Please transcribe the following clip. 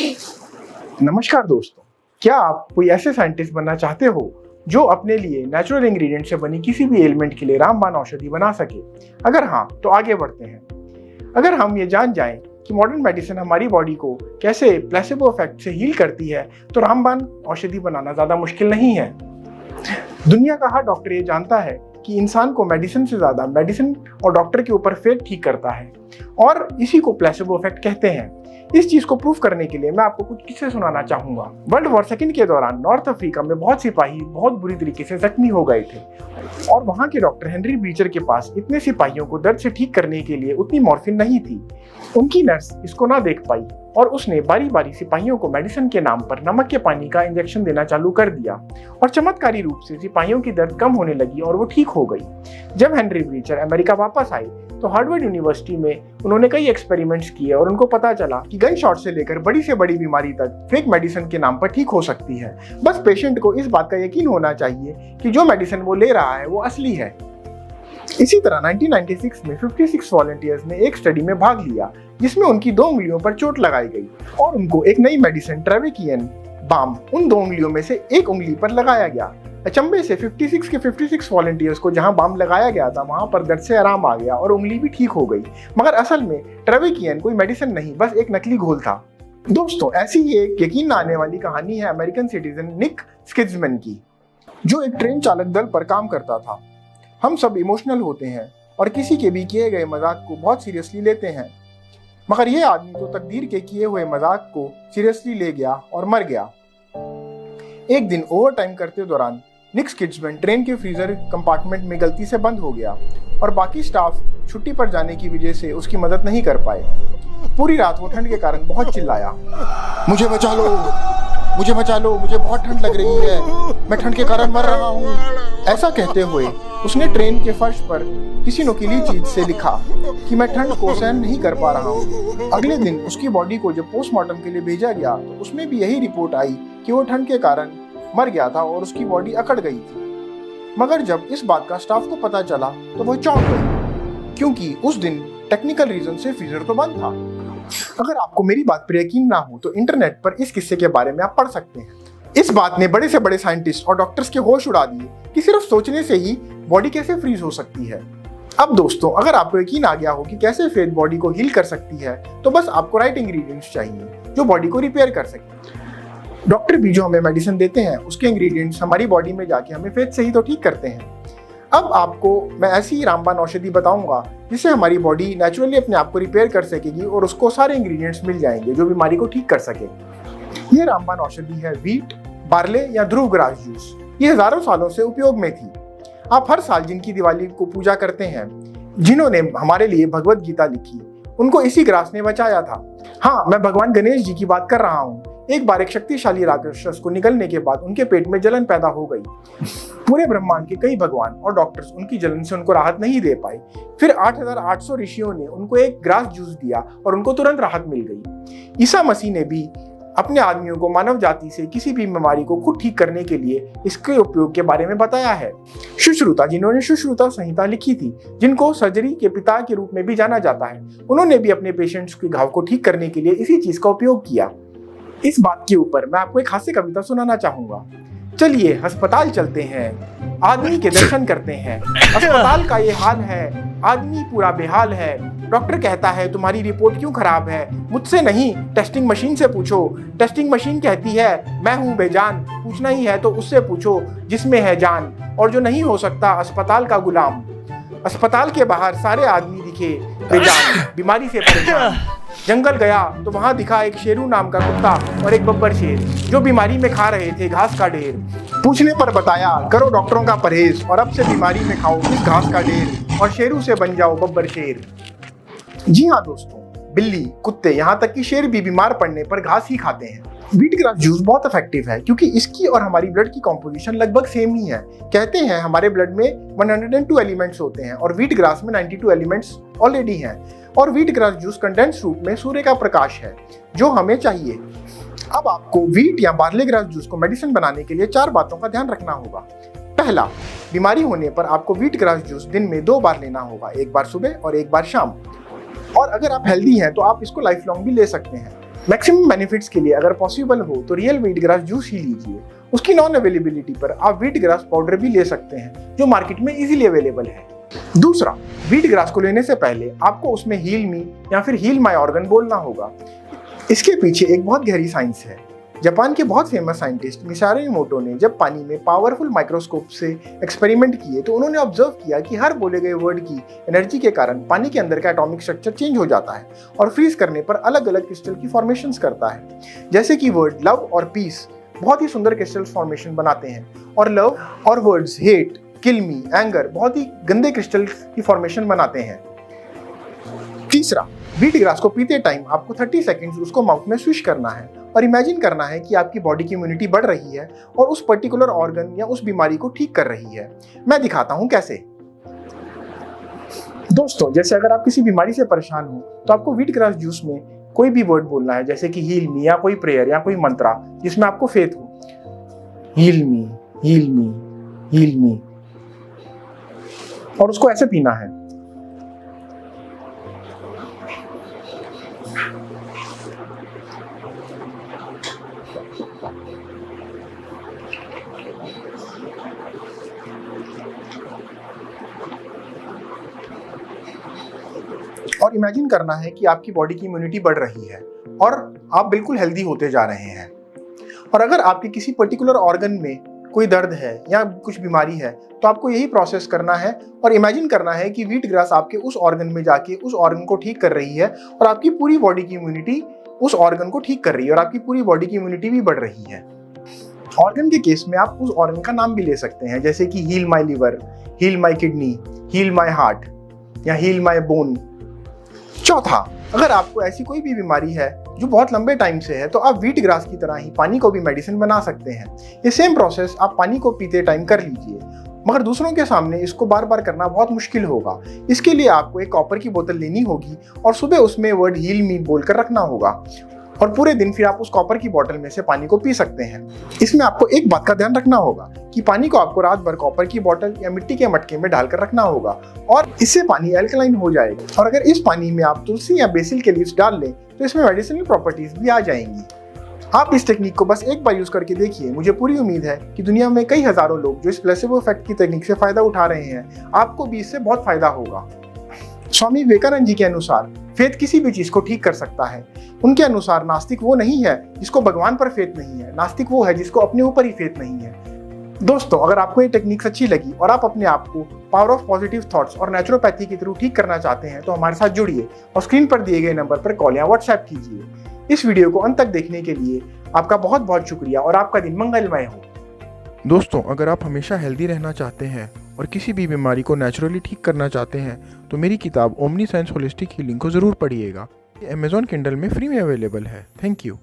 नमस्कार दोस्तों, क्या आप कोई ऐसे साइंटिस्ट बनना चाहते हो जो अपने लिए नेचुरल इंग्रेडिएंट से बनी किसी भी एलिमेंट के लिए रामबाण औषधि बना सके? अगर हाँ, तो आगे बढ़ते हैं। अगर हम ये जान जाएं कि मॉडर्न मेडिसिन हमारी बॉडी को कैसे प्लेसिबो इफेक्ट से हील करती है, तो रामबाण औषधि बनाना ज़्यादा मुश्किल नहीं है। दुनिया का हर डॉक्टर ये जानता है कि इंसान को मेडिसिन से ज़्यादा मेडिसिन और डॉक्टर के ऊपर फेथ ठीक करता है, और इसी को प्लेसिबो इफेक्ट कहते हैं। इस चीज को प्रूफ करने के लिए मैं आपको कुछ किस्से सुनाना चाहूंगा। वर्ल्ड वॉर सेकंड के दौरान नॉर्थ अफ्रीका में बहुत सिपाही बहुत बुरी तरीके से जख्मी हो गए थे, और वहां के डॉक्टर हेनरी ब्रीचर के पास इतने सिपाहियों को दर्द से ठीक करने के लिए उतनी मॉर्फिन नहीं थी। उनकी नर्स इसको ना देख पाई और उसने बारी बारी सिपाहियों को मेडिसिन के नाम पर नमक के पानी का इंजेक्शन देना चालू कर दिया, और चमत्कारी रूप से सिपाहियों की दर्द कम होने लगी और वो ठीक हो गई। जब हेनरी ब्रीचर अमेरिका वापस आए तो हार्वर्ड यूनिवर्सिटी में उन्होंने कई एक्सपेरिमेंट्स किए और उनको पता चला कि गन शॉट से लेकर बड़ी से बड़ी बीमारी तक फेक मेडिसिन के नाम पर ठीक हो सकती है। बस पेशेंट को इस बात का यकीन होना चाहिए कि जो मेडिसिन वो ले रहा है वो असली है। इसी तरह 1996 में 56 वॉलंटियर्स ने एक स्टडी में भाग लिया जिसमें उनकी 2 उंगलियों पर चोट लगाई गई, और उनको एक नई मेडिसिन ट्रेविकियन बाम उन 2 उंगलियों में से एक उंगली पर लगाया गया। अचंभे से 56 के 56 वॉलंटियर्स को जहां बाम लगाया गया था वहां पर दर्द से आराम आ गया और उंगली भी ठीक हो गई। मगर असल में ट्रेविकियन कोई मेडिसिन नहीं, बस एक नकली घोल था। दोस्तों, ऐसी ही एक यकीन न आने वाली कहानी है अमेरिकन सिटीजन निक स्किड्समैन की, जो एक ट्रेन चालक दल पर काम करता था। हम सब इमोशनल होते हैं और किसी के भी किए गए मजाक को बहुत सीरियसली लेते हैं, मगर यह आदमी तो तकदीर के किए हुए मजाक को सीरियसली ले गया और मर गया। एक दिन ओवर टाइम करते दौरान निक स्किड्समैन ट्रेन के फ्रीजर कंपार्टमेंट में गलती से बंद हो गया और बाकी स्टाफ छुट्टी पर जाने की वजह से उसकी मदद नहीं कर पाए। पूरी रात वो ठंड के कारण बहुत चिल्लाया, मुझे बचा लो, मुझे बचा लो, मुझे बहुत ठंड लग रही है, मैं ठंड के कारण मर रहा हूँ। ऐसा कहते हुए उसने ट्रेन के फर्श पर किसी नुकीली चीज से लिखा कि मैं ठंड को सहन नहीं कर पा रहा हूँ। अगले दिन उसकी बॉडी को जब पोस्टमार्टम के लिए भेजा गया तो उसमें भी यही रिपोर्ट आई कि वो ठंड के कारण मर गया था और उसकी बॉडी अकड़ गई थी। मगर जब इस बात का स्टाफ को पता चला तो वह चौंक गई, क्योंकि उस दिन टेक्निकल रीजन से फ्रीजर तो बंद था। अगर आपको मेरी बात पर यकीन ना हो तो इंटरनेट पर इस किस्से के बारे में आप पढ़ सकते हैं। इस बात ने बड़े से बड़े साइंटिस्ट और डॉक्टर्स के होश उड़ा दिए कि सिर्फ सोचने से ही बॉडी कैसे फ्रीज हो सकती है। अब दोस्तों, अगर आपको यकीन आ गया हो कि कैसे फेथ बॉडी को हील कर सकती है, तो बस आपको राइट इंग्रेडिएंट्स चाहिए जो बॉडी को रिपेयर कर सके। डॉक्टर भी जो हमें मेडिसिन देते हैं उसके इंग्रेडिएंट्स हमारी बॉडी में जाके हमें फेथ से ही तो ठीक करते हैं। अब आपको मैं ऐसी ही रामबाण औषधि बताऊंगा जिससे हमारी बॉडी नेचुरली अपने आप को रिपेयर कर सकेगी और उसको सारे इंग्रेडिएंट्स मिल जाएंगे जो बीमारी को ठीक कर सके। ये रामबाण औषधि है व्हीट, बार्ले या ध्रुव ग्रास जूस। ये हजारों सालों से उपयोग में थी। आप हर साल जिनकी दिवाली को पूजा करते हैं, जिन्होंने हमारे लिए भगवत गीता लिखी, उनको इसी ग्रास ने बचाया था। हाँ, मैं भगवान गणेश जी की बात कर रहा हूँ। एक बार एक शक्तिशाली राक्षस को निगलने के बाद उनके पेट में जलन पैदा हो गई। पूरे ब्रह्मांड के कई भगवान और डॉक्टर्स उनकी जलन से उनको राहत नहीं दे पाए। फिर 8800 ऋषियों ने उनको एक ग्रास जूस दिया और उनको तुरंत राहत मिल गई। ईसा मसीह ने भी अपने आदमियों को मानव जाति से किसी भी बीमारी को खुद ठीक करने के लिए इसके उपयोग के बारे में बताया है। सुश्रुता, जिन्होंने सुश्रुता संहिता लिखी थी, जिनको सर्जरी के पिता के रूप में भी जाना जाता है, उन्होंने भी अपने पेशेंट्स के घाव को ठीक करने के लिए इसी चीज का उपयोग किया। इस बात के ऊपर मैं आपको एक हास्य कविता सुनाना चाहूंगा। चलिए अस्पताल चलते हैं, आदमी के दर्शन करते हैं। अस्पताल का ये हाल है, आदमी पूरा बेहाल है। डॉक्टर कहता है तुम्हारी रिपोर्ट क्यों खराब है? मुझसे नहीं, टेस्टिंग मशीन से पूछो। टेस्टिंग मशीन कहती है मैं हूँ बेजान, पूछना ही है तो उससे पूछो जिसमें है जान, और जो नहीं हो सकता अस्पताल का गुलाम। अस्पताल के बाहर सारे आदमी दिखे बेजान, बीमारी से परेशान। जंगल गया तो वहां दिखा एक शेरू नाम का कुत्ता और एक बब्बर शेर, जो बीमारी में खा रहे थे घास का ढेर। पूछने पर बताया करो डॉक्टरों का परहेज, और अब से बीमारी में खाओ इस घास का ढेर, और शेरू से बन जाओ बब्बर शेर। जी हाँ दोस्तों, बिल्ली, कुत्ते, यहाँ तक कि शेर भी बीमार पड़ने पर घास ही खाते हैं। व्हीट ग्रास जूस बहुत इफेक्टिव है क्योंकि इसकी और हमारी ब्लड की कॉम्पोजिशन लगभग सेम ही है। कहते हैं हमारे ब्लड में 102 एलिमेंट्स होते हैं और व्हीट ग्रास में 92 एलिमेंट्स ऑलरेडी हैं, और व्हीट ग्रास जूस कंडेंस रूप में सूर्य का प्रकाश है जो हमें चाहिए। अब आपको व्हीट या बार्ले ग्रास जूस को मेडिसिन बनाने के लिए 4 बातों का ध्यान रखना होगा। पहला, बीमारी होने पर आपको व्हीट ग्रास जूस दिन में 2 बार लेना होगा, एक बार सुबह और एक बार शाम। और अगर आप हेल्दी हैं तो आप इसको लाइफ लॉन्ग भी ले सकते हैं। मैक्सिमम बेनिफिट्स के लिए अगर पॉसिबल हो तो रियल व्हीट ग्रास जूस ही लीजिए। उसकी नॉन अवेलेबिलिटी पर आप व्हीट ग्रास पाउडर भी ले सकते हैं जो मार्केट में इजीली अवेलेबल है। दूसरा, व्हीट ग्रास को लेने से पहले आपको उसमें हील मी या फिर हील माय ऑर्गन बोलना होगा। इसके पीछे एक बहुत गहरी साइंस है। जापान के बहुत फेमस साइंटिस्ट मिसारो इमोटो ने जब पानी में पावरफुल माइक्रोस्कोप से एक्सपेरिमेंट किए तो उन्होंने ऑब्जर्व किया कि हर बोले गए वर्ड की एनर्जी के कारण पानी के अंदर का एटॉमिक स्ट्रक्चर चेंज हो जाता है और फ्रीज करने पर अलग अलग क्रिस्टल की फॉर्मेशंस करता है। जैसे कि वर्ड लव और पीस बहुत ही सुंदर क्रिस्टल फॉर्मेशन बनाते हैं और लव और वर्ड्स हेट, किल मी, एंगर बहुत ही गंदे क्रिस्टल की फॉर्मेशन बनाते हैं। तीसरा, व्हीट ग्रास को पीते टाइम आपको 30 सेकंड्स उसको माउथ में स्विश करना है और इमेजिन करना है कि आपकी बॉडी की इम्यूनिटी बढ़ रही है और उस पर्टिकुलर ऑर्गन या उस बीमारी को ठीक कर रही है। मैं दिखाता हूं कैसे। दोस्तों, जैसे अगर आप किसी बीमारी से परेशान हो तो आपको व्हीट ग्रास जूस में कोई भी वर्ड बोलना है, जैसे कि हील मी या कोई प्रेयर या कोई मंत्रा जिसमें आपको फेथ हो। Heal me, heal me, heal me, और उसको ऐसे पीना है। और इमेजिन करना है कि आपकी बॉडी की इम्यूनिटी बढ़ रही है और आप बिल्कुल हेल्दी होते जा रहे हैं। और अगर आपके किसी पर्टिकुलर ऑर्गन में कोई दर्द है या कुछ बीमारी है तो आपको यही प्रोसेस करना है और इमेजिन करना है कि व्हीट ग्रास आपके उस ऑर्गन में जाके उस ऑर्गन को ठीक कर रही है और आपकी पूरी बॉडी की इम्यूनिटी उस ऑर्गन को ठीक कर रही है और आपकी पूरी बॉडी की इम्यूनिटी भी बढ़ रही है। ऑर्गन के केस में आप उस ऑर्गन का नाम भी ले सकते हैं, जैसे कि heal my liver, heal my kidney, heal my heart या हील माई बोन। चौथा, अगर आपको ऐसी कोई भी बीमारी है जो बहुत लंबे टाइम से है तो आप व्हीट ग्रास की तरह ही पानी को भी मेडिसिन बना सकते हैं। ये सेम प्रोसेस आप पानी को पीते टाइम कर लीजिए, मगर दूसरों के सामने इसको बार बार करना बहुत मुश्किल होगा। इसके लिए आपको एक कॉपर की बोतल लेनी होगी और सुबह उसमें वर्ड हील मी बोलकर रखना होगा और पूरे दिन फिर आप उस कॉपर की बोतल में से पानी को पी सकते हैं। इसमें आपको एक बात का ध्यान रखना होगा कि पानी को आपको रात भर कॉपर की बोतल या मिट्टी के मटके में डालकर रखना होगा और इससे पानी एल्कलाइन हो जाएगा। और अगर इस पानी में आप तुलसी या बेसिल के लीव्स डाल लें तो इसमें मेडिसिनल प्रॉपर्टीज भी आ जाएंगी। आप इस टेक्निक को बस एक बार यूज करके देखिए। मुझे पूरी उम्मीद है कि दुनिया में कई हजारों लोग जो इस प्लेसिबो इफेक्ट की टेक्निक से फायदा उठा रहे हैं, आपको भी इससे बहुत फायदा होगा। स्वामी विवेकानंद जी के अनुसार फेथ किसी भी चीज को ठीक कर सकता है। उनके अनुसार नास्तिक वो नहीं है जिसको भगवान पर फेथ नहीं है, नास्तिक वो है जिसको अपने ऊपर ही फेथ नहीं है। दोस्तों, अगर आपको ये टेक्निक्स अच्छी लगी और आप अपने आप को पावर ऑफ पॉजिटिव थॉट्स और नेचुरोपैथी के थ्रू ठीक करना चाहते हैं तो हमारे साथ जुड़िए और स्क्रीन पर दिए गए नंबर पर कॉल या व्हाट्सएप कीजिए। इस वीडियो को अंत तक देखने के लिए आपका बहुत बहुत शुक्रिया और आपका दिन मंगलमय हो। दोस्तों, अगर आप हमेशा हेल्दी रहना चाहते हैं और किसी भी बीमारी को नेचुरली ठीक करना चाहते हैं तो मेरी किताब ओमनी साइंस होलिस्टिक हीलिंग को ज़रूर पढ़िएगा। ये अमेज़ॉन किंडल में फ्री में अवेलेबल है। Thank you.